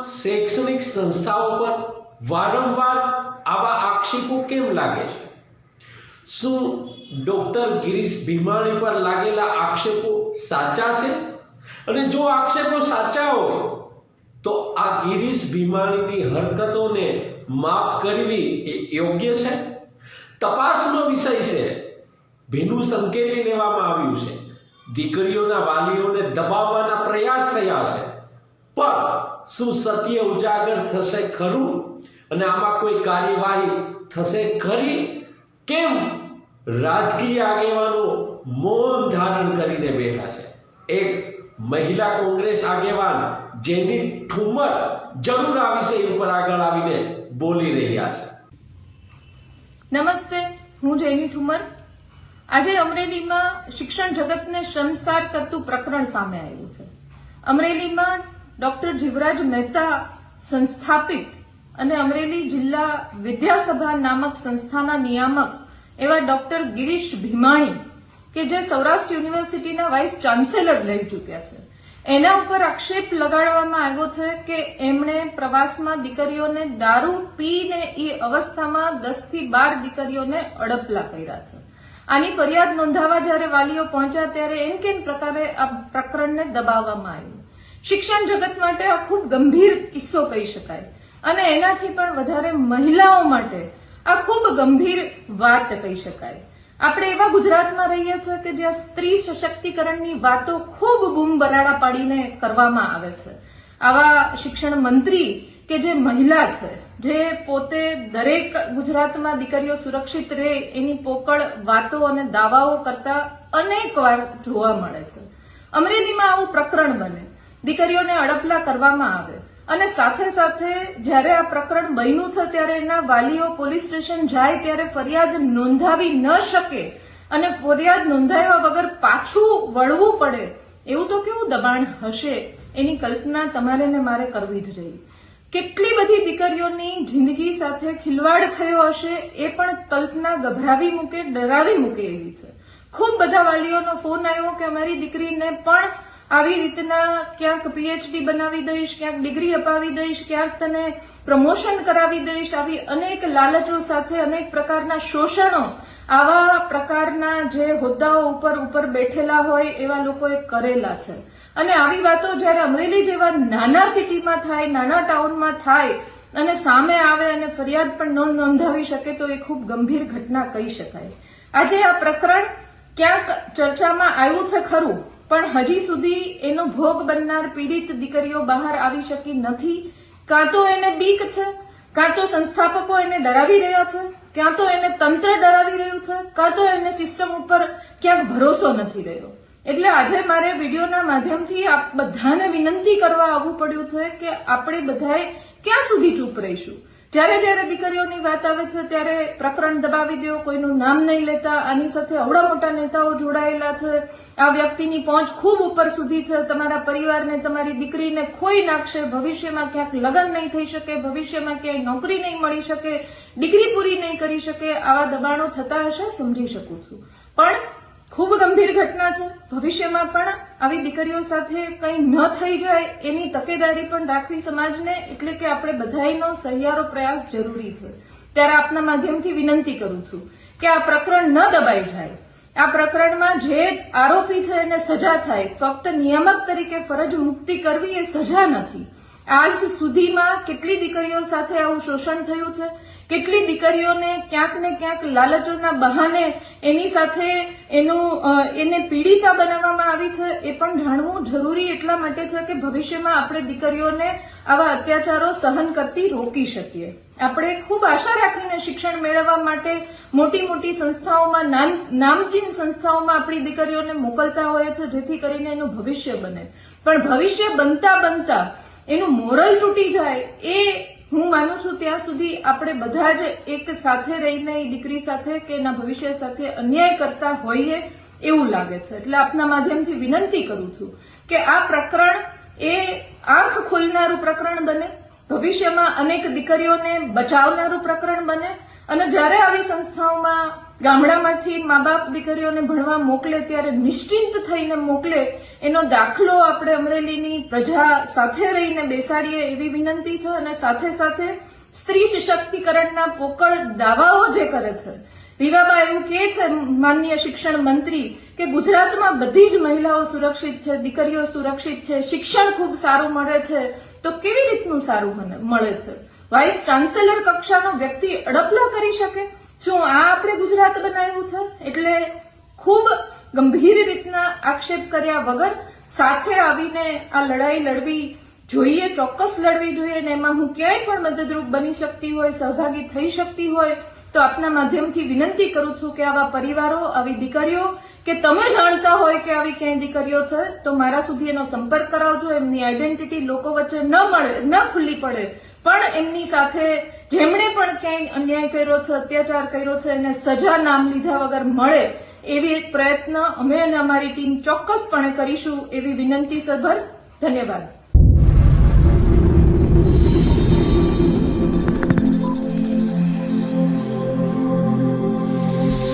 શૈક્ષણિક સંસ્થાઓ પર વારંવાર આવા આક્ષેપો કેમ લાગે છે? શું ડોક્ટર ગિરીશ ભીમાણી પર લાગેલા આક્ષેપો સાચા છે? અને જો આક્ષેપો સાચા હોય તો આ ગિરીશ ભીમાણીની હરકતોને માફ કરવી એ યોગ્ય છે? તપાસનો વિષય છે, ભીનું સંકેલી લેવામાં આવ્યું છે, દીકરીઓના વાલીઓને દબાવવાના પ્રયાસ થયા છે, પણ શું સત્ય ઉજાગર થશે ખરું? અને આમાં કોઈ કાર્યવાહી થશે ખરી? કેમ રાજકીય આગેવાનો મૌન ધારણ કરીને બેઠા છે? એક મહિલા કોંગ્રેસ આગેવાન જેની ઠુમર જરૂર આ વિષય ઉપર આગળ આવીને બોલી રહ્યા છે. નમસ્તે, હું જયની ઠુમર. આજે અમરેલીમાં શિક્ષણ જગતને શર્મસાર કરતું પ્રકરણ સામે આવ્યું છે. અમરેલીમાં ડોક્ટર જીવરાજ મહેતા સંસ્થાપિત અને અમરેલી જિલ્લા વિદ્યાસભા નામક સંસ્થાના નિયામક એવા ડોક્ટર ગિરીશ ભીમાણી કે જે સૌરાષ્ટ્ર યુનિવર્સિટીના વાઇસ ચાન્સેલર રહી ચૂક્યા છે, એના ઉપર આક્ષેપ લગાડવામાં આવ્યો છે કે એમણે પ્રવાસમાં દીકરીઓને દારૂ પીને એ અવસ્થામાં 10 થી 12 દીકરીઓને અડપલા કર્યા છે. આની ફરિયાદ નોંધાવવા જ્યારે વાલીઓ પહોંચ્યા ત્યારે એમ કેમ પ્રકારે આ પ્રકરણને દબાવવામાં આવ્યું. શિક્ષણ જગત માટે આ ખૂબ ગંભીર કિસ્સો કહી શકાય અને એનાથી પણ વધારે મહિલાઓ માટે આ ખૂબ ગંભીર વાત કહી શકાય. આપણે એવા ગુજરાતમાં રહીએ છીએ કે જ્યાં સ્ત્રી સશક્તિકરણની વાતો ખૂબ બૂમ બરાડા પાડીને કરવામાં આવે છે. આવા શિક્ષણ મંત્રી કે જે મહિલા છે, જે પોતે દરેક ગુજરાતમાં દીકરીઓ સુરક્ષિત રહે એની પોકળ વાતો અને દાવાઓ કરતા અનેક વાર જોવા મળે છે. અમરેલીમાં આવું પ્રકરણ બને, દીકરીઓને અડપલા કરવામાં આવે અને સાથે સાથે જ્યારે આ પ્રકરણ બન્યું છે ત્યારે એના વાલીઓ પોલીસ સ્ટેશન જાય ત્યારે ફરિયાદ નોંધાવી ન શકે અને ફરિયાદ નોંધાવ્યા વગર પાછું વળવું પડે, એવું તો કેવું દબાણ હશે એની કલ્પના તમારે ને મારે કરવી જ રહી. કેટલી બધી દીકરીઓની જિંદગી સાથે ખિલવાડ થયો હશે એ પણ કલ્પના ગભરાવી મૂકે, ડરાવી મૂકે એવી છે. ખૂબ બધા વાલીઓનો ફોન આવ્યો કે અમારી દીકરીને પણ આવી રીતના ક્યાંક પીએચડી બનાવી દઈશ, ક્યાંક ડિગ્રી અપાવી દઈશ, ક્યાંક તને પ્રમોશન કરાવી દઈશ, આવી અનેક લાલચો સાથે અનેક પ્રકારના શોષણો આવા પ્રકારના જે હોદ્દાઓ ઉપર બેઠેલા હોય એવા લોકોએ કરેલા છે. અને આવી વાતો જ્યારે અમરેલી જેવા નાના સિટીમાં થાય, નાના ટાઉનમાં થાય અને સામે આવે અને ફરિયાદ પણ ન નોંધાવી શકે તો એ ખૂબ ગંભીર ઘટના કહી શકાય. આજે આ પ્રકરણ ક્યાંક ચર્ચામાં આવ્યું છે ખરું, પણ હજી સુધી એનો ભોગ બનનાર પીડિત દીકરીઓ બહાર આવી શકી નથી. કાં તો એને બીક છે, કાં તો સંસ્થાપકો એને ડરાવી રહ્યા છે, ક્યાં તો એને તંત્ર ડરાવી રહ્યું છે, કાં તો એને સિસ્ટમ ઉપર ક્યાંક ભરોસો નથી રહ્યો. એટલે આજે મારે વિડીયોના માધ્યમથી આપ બધાને વિનંતી કરવા આવવું પડ્યું છે કે આપણે બધાએ ક્યાં સુધી ચૂપ રહીશું. જ્યારે દીકરીઓની વાત આવે છે ત્યારે પ્રકરણ દબાવી દો, કોઈનું નામ નહીં લેતા. આની સાથે અવડા મોટા નેતાઓ જોડાયેલા છે. આ વ્યક્તિની પહોંચ ખૂબ ઉપર સુધી છે, તમારા પરિવારને, તમારી દીકરીને ખોઈ નાખશે, ભવિષ્યમાં ક્યાંક લગ્ન નહીં થઈ શકે, ભવિષ્યમાં ક્યાંય નોકરી નહીં મળી શકે, ડિગ્રી પૂરી નહીં કરી શકે. આવા દબાણો થતા હશે, સમજી શકું છું, પણ ખૂબ ગંભીર ઘટના છે. ભવિષ્યમાં પણ આવી દીકરીઓ સાથે કંઈ ન થઈ જાય એની તકેદારી પણ રાખવી સમાજને, એટલે કે આપણે બધાનો સહિયારો પ્રયાસ જરૂરી છે. ત્યારે આપના માધ્યમથી વિનંતી કરું છું કે આ પ્રકરણ ન દબાઈ જાય. આ પ્રકરણમાં જે આરોપી છે એને સજા થાય. ફક્ત નિયામક તરીકે ફરજ મુક્તિ કરવી એ સજા નથી. આજ સુધીમાં કેટલી દીકરીઓ સાથે આવું શોષણ થયું છે, કેટલી દીકરીઓને ક્યાંક ને ક્યાંક લાલચોના બહાને એની સાથે એને પીડિતા બનાવવામાં આવી છે, એ પણ જાણવું જરૂરી એટલા માટે છે કે ભવિષ્યમાં આપણે દીકરીઓને આવા અત્યાચારો સહન કરતી રોકી શકીએ. આપણે ખૂબ આશા રાખીને શિક્ષણ મેળવવા માટે મોટી મોટી સંસ્થાઓમાં, નામચીન સંસ્થાઓમાં આપણી દીકરીઓને મોકલતા હોય છે જેથી કરીને એનું ભવિષ્ય બને. પણ ભવિષ્ય બનતા એનું મોરલ તૂટી જાય એ હું માનું છું ત્યાં સુધી આપણે બધા જ એક સાથે રહીને એ દીકરી સાથે કે એના ભવિષ્ય સાથે અન્યાય કરતા હોઈએ એવું લાગે છે. એટલે આપના માધ્યમથી વિનંતી કરું છું કે આ પ્રકરણ એ આંખ ખોલનારું પ્રકરણ બને, ભવિષ્યમાં અનેક દીકરીઓને બચાવનારું પ્રકરણ બને અને જ્યારે આવી સંસ્થાઓમાં ગામડામાંથી મા બાપ દીકરીઓને ભણવા મોકલે ત્યારે નિશ્ચિંત થઈને મોકલે એનો દાખલો આપણે અમરેલીની પ્રજા સાથે રહીને બેસાડીએ એવી વિનંતી છે. અને સાથે સાથે સ્ત્રી સશક્તિકરણના પોકળ દાવાઓ જે કરે છે, રીવાબા એવું કહે છે માનનીય શિક્ષણ મંત્રી કે ગુજરાતમાં બધી જ મહિલાઓ સુરક્ષિત છે, દીકરીઓ સુરક્ષિત છે, શિક્ષણ ખૂબ સારું મળે છે. તો કેવી રીતનું સારું મળે છે? વાઇસ ચાન્સેલર કક્ષાનો વ્યક્તિ અડપલા કરી શકે? શું આ આપણે ગુજરાત બનાવ્યું છે? એટલે ખૂબ ગંભીર રીતના આક્ષેપ કર્યા વગર સાથે આવીને આ લડાઈ લડવી જોઈએ, ચોક્કસ લડવી જોઈએ. અને એમાં હું ક્યાંય પણ મદદરૂપ બની શકતી હોય, સહભાગી થઈ શકતી હોય તો આપના માધ્યમથી વિનંતી કરું છું કે આવા પરિવારો, આવી દીકરીઓ કે તમે જાણતા હોય કે આવી ક્યાંય દીકરીઓ છે તો મારા સુધી એનો સંપર્ક કરાવજો. એમની આઈડેન્ટિટી લોકો વચ્ચે ન ખુલ્લી પડે, પણ એમની સાથે જેમણે પણ ક્યાંય અન્યાય કર્યો છે, અત્યાચાર કર્યો છે, એને સજા નામ લીધા વગર મળે એવી એક પ્રયત્ન અમે અને અમારી ટીમ ચોક્કસપણે કરીશું એવી વિનંતી સભર. ધન્યવાદ.